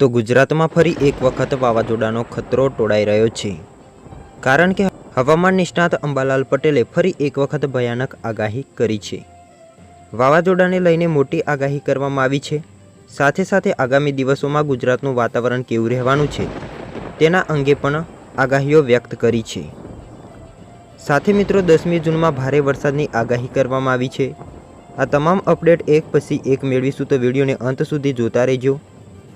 તો ગુજરાતમાં ફરી એક વખત વાવાઝોડાનો ખતરો ટોળાઈ રહ્યો છે, કારણ કે હવામાન નિષ્ણાત અંબાલાલ પટેલે ફરી એક વખત ભયાનક આગાહી કરી છે। વાવાઝોડાને લઈને મોટી આગાહી કરવામાં આવી છે। સાથે સાથે આગામી દિવસોમાં ગુજરાતનું વાતાવરણ કેવું રહેવાનું છે તેના અંગે પણ આગાહીઓ વ્યક્ત કરી છે। સાથે મિત્રો 10મી જૂનમાં ભારે વરસાદની આગાહી કરવામાં આવી છે। આ તમામ અપડેટ એક પછી એક મેળવીશું, તો વિડીયોને અંત સુધી જોતા રહેજો।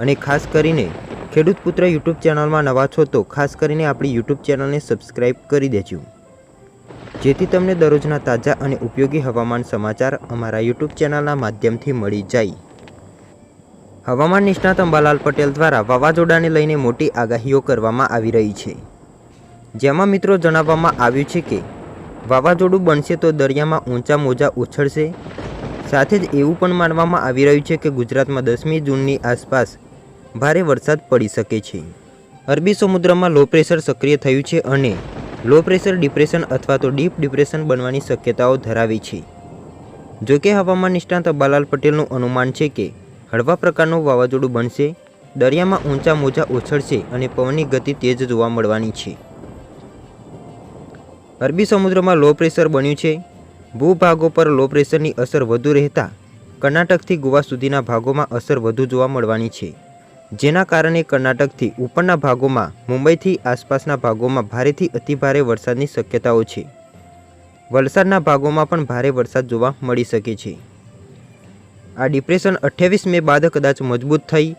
અને ખાસ કરીને ખેડૂત પુત્ર યુટ્યુબ ચેનલમાં નવા છો તો ખાસ કરીને આપણી યુટ્યુબ ચેનલને સબસ્ક્રાઈબ કરી દેજો, જેથી તમને દરરોજના તાજા અને ઉપયોગી હવામાન સમાચાર અમારા યુટ્યુબ ચેનલના માધ્યમથી મળી જાય। હવામાન નિષ્ણાત અંબાલાલ પટેલ દ્વારા વાવાઝોડાને લઈને મોટી આગાહીઓ કરવામાં આવી રહી છે, જેમાં મિત્રો જણાવવામાં આવ્યું છે કે વાવાઝોડું બનશે તો દરિયામાં ઊંચા મોજા ઉછળશે। સાથે જ એવું પણ માનવામાં આવી રહ્યું છે કે ગુજરાતમાં 10મી જૂનની આસપાસ ભારે વરસાદ પડી શકે છે। અરબી સમુદ્રમાં લો પ્રેશર સક્રિય થયું છે અને લો પ્રેશર ડિપ્રેશન અથવા તો ડીપ ડિપ્રેશન બનવાની શક્યતાઓ ધરાવે છે। જોકે હવામાન નિષ્ણાત અંબાલાલ પટેલનું અનુમાન છે કે હળવા પ્રકારનું વાવાઝોડું બનશે, દરિયામાં ઊંચા મોજા ઉછળશે અને પવનની ગતિ તેજ જોવા મળવાની છે। અરબી સમુદ્રમાં લો પ્રેશર બન્યું છે। ભૂભાગો પર લો પ્રેશરની અસર વધુ રહેતા કર્ણાટકથી ગોવા સુધીના ભાગોમાં અસર વધુ જોવા મળવાની છે, જેના કારણે કર્ણાટકથી ઉપરના ભાગોમાં, મુંબઈથી આસપાસના ભાગોમાં ભારેથી અતિભારે વરસાદની શક્યતાઓ છે। વલસાડના ભાગોમાં પણ ભારે વરસાદ જોવા મળી શકે છે। આ ડિપ્રેશન 28 મે બાદ કદાચ મજબૂત થઈ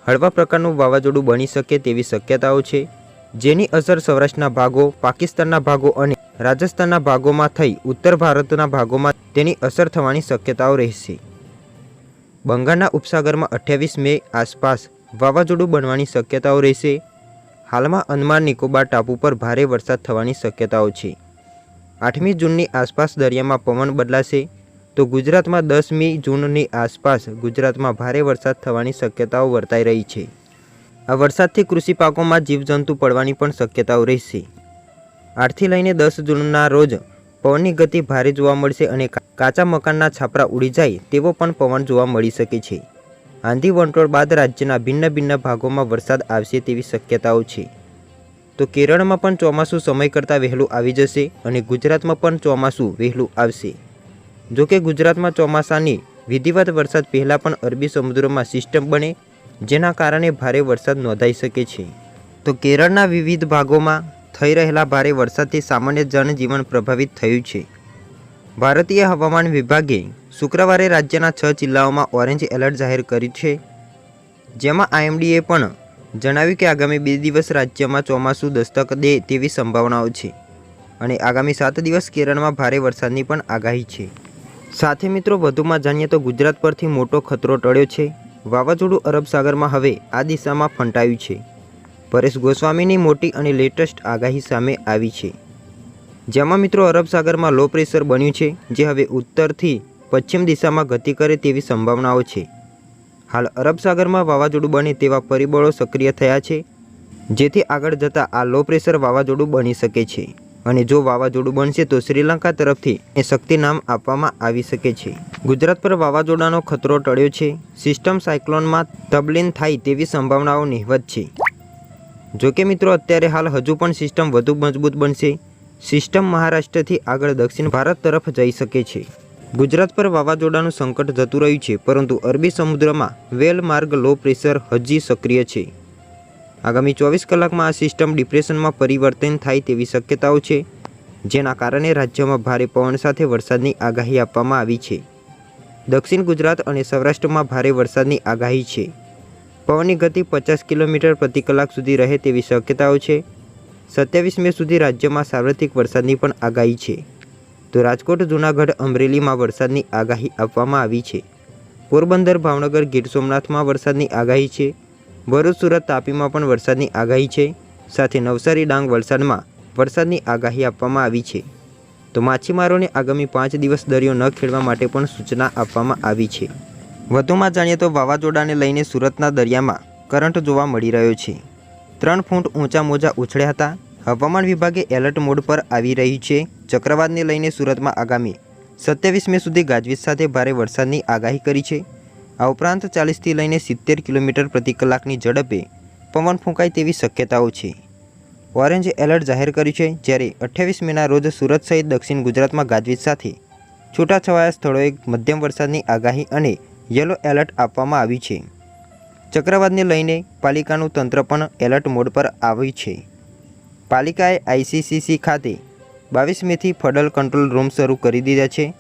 હળવા પ્રકારનું વાવાઝોડું બની શકે તેવી શક્યતાઓ છે, જેની અસર સૌરાષ્ટ્રના ભાગો, પાકિસ્તાનના ભાગો અને રાજસ્થાનના ભાગોમાં થઈ ઉત્તર ભારતના ભાગોમાં તેની અસર થવાની શક્યતાઓ રહેશે। બંગાળના ઉપસાગરમાં 28 મે આસપાસ વાવાઝોડું બનવાની શક્યતાઓ રહેશે। હાલમાં અંદમાન નિકોબાર ટાપુ પર ભારે વરસાદ થવાની શક્યતાઓ છે। 8મી જૂનની આસપાસ દરિયામાં પવન બદલાશે, તો ગુજરાતમાં 10મી જૂનની આસપાસ ગુજરાતમાં ભારે વરસાદ થવાની શક્યતાઓ વર્તાઈ રહી છે। આ વરસાદથી કૃષિ પાકોમાં જીવજંતુ પડવાની પણ શક્યતાઓ રહેશે। 8થી લઈને 10 જૂનના રોજ પવનની ગતિ ભારે જોવા મળશે અને કાચા મકાનના છાપરા ઉડી જાય તેવો પણ પવન જોવા મળી શકે છે। આંધી વંટોળ બાદ રાજ્યના ભિન્ન ભાગોમાં વરસાદ આવશે તેવી શક્યતાઓ છે। તો કેરળમાં પણ ચોમાસું સમય કરતાં વહેલું આવી જશે અને ગુજરાતમાં પણ ચોમાસું વહેલું આવશે। જોકે ગુજરાતમાં ચોમાસાની વિધિવત વરસાદ પહેલાં પણ અરબી સમુદ્રમાં સિસ્ટમ બને, જેના કારણે ભારે વરસાદ નોંધાઈ શકે છે। તો કેરળના વિવિધ ભાગોમાં થઈ રહેલા ભારે વરસાદથી સામાન્ય જનજીવન પ્રભાવિત થયું છે। ભારતીય હવામાન વિભાગે શુક્રવારે રાજ્યના 6 જિલ્લાઓમાં ઓરેન્જ એલર્ટ જાહેર કર્યું છે, જેમાં IMDએ પણ જણાવ્યું કે આગામી 2 દિવસ રાજ્યમાં ચોમાસું દસ્તક દે તેવી સંભાવનાઓ છે અને આગામી 7 દિવસ કેરળમાં ભારે વરસાદની પણ આગાહી છે। સાથે મિત્રો વધુમાં જાણીએ તો ગુજરાત પરથી મોટો ખતરો ટળ્યો છે। વાવાઝોડું અરબ સાગરમાં હવે આ દિશામાં ફંટાયું છે। પરેશ ગોસ્વામીની મોટી અને લેટેસ્ટ આગાહી સામે આવી છે, જેમાં મિત્રો અરબ સાગરમાં લો પ્રેશર બન્યું છે, જે હવે ઉત્તરથી પશ્ચિમ દિશામાં ગતિ કરે તેવી સંભાવનાઓ છે। હાલ અરબ સાગરમાં વાવાઝોડું બને તેવા પરિબળો સક્રિય થયા છે, જેથી આગળ જતાં આ લો પ્રેશર વાવાઝોડું બની શકે છે અને જો વાવાઝોડું બનશે તો શ્રીલંકા તરફથી એ શક્તિ નામ આપવામાં આવી શકે છે। ગુજરાત પર વાવાઝોડાનો ખતરો ટળ્યો છે। સિસ્ટમ સાયક્લોનમાં તબદીલ થાય તેવી સંભાવનાઓ નહિવત છે। જોકે મિત્રો અત્યારે હાલ હજુ પણ સિસ્ટમ વધુ મજબૂત બનશે। સિસ્ટમ મહારાષ્ટ્રથી આગળ દક્ષિણ ભારત તરફ જઈ શકે છે। ગુજરાત પર વાવાઝોડાનું સંકટ જતું રહ્યું છે, પરંતુ અરબી સમુદ્રમાં વેલ માર્ગ લો પ્રેશર હજી સક્રિય છે। આગામી 24 કલાકમાં આ સિસ્ટમ ડિપ્રેશનમાં પરિવર્તન થાય તેવી શક્યતાઓ છે, જેના કારણે રાજ્યમાં ભારે પવન સાથે વરસાદની આગાહી આપવામાં આવી છે। દક્ષિણ ગુજરાત અને સૌરાષ્ટ્રમાં ભારે વરસાદની આગાહી છે। પવનની ગતિ 50 કિલોમીટર પ્રતિ કલાક સુધી રહે તેવી શક્યતાઓ છે। 27 મે સુધી રાજ્યમાં સાર્વત્રિક વરસાદની પણ આગાહી છે। તો રાજકોટ, જૂનાગઢ, અમરેલીમાં વરસાદની આગાહી આપવામાં આવી છે। પોરબંદર, ભાવનગર, ગીર સોમનાથમાં વરસાદની આગાહી છે। ભરૂચ, સુરત, તાપીમાં પણ વરસાદની આગાહી છે। સાથે નવસારી, ડાંગ, વલસાડમાં વરસાદની આગાહી આપવામાં આવી છે। તો માછીમારોને આગામી 5 દિવસ દરિયો ન ખેડવા માટે પણ સૂચના આપવામાં આવી છે। વધુમાં જાણીએ તો વાવાઝોડાને લઈને સુરતના દરિયામાં કરંટ જોવા મળી રહ્યો છે। 3 ફૂટ ઊંચા મોજા ઉછળ્યા હતા। હવામાન વિભાગે એલર્ટ મોડ પર આવી રહ્યું છે। ચક્રવાતને લઈને સુરતમાં આગામી 27 મે સુધી ગાજવીજ સાથે ભારે વરસાદની આગાહી કરી છે। આ ઉપરાંત 40થી લઈને 70 કિલોમીટર પ્રતિ કલાકની ઝડપે પવન ફૂંકાય તેવી શક્યતાઓ છે. ઓરેન્જ એલર્ટ જાહેર કર્યું છે, જ્યારે 28 મેના રોજ સુરત સહિત દક્ષિણ ગુજરાતમાં ગાજવીજ સાથે છૂટાછવાયા સ્થળોએ મધ્યમ વરસાદની આગાહી અને યલો એલર્ટ આપવામાં આવ્યું છે. ચક્રવાતને લઈને પાલિકાનું તંત્ર પણ એલર્ટ મોડ પર આવ્યું છે. પાલિકાએ ICCC ખાતે 22 મેથી ફ્લડ કંટ્રોલ રૂમ શરૂ કરી દીધા છે.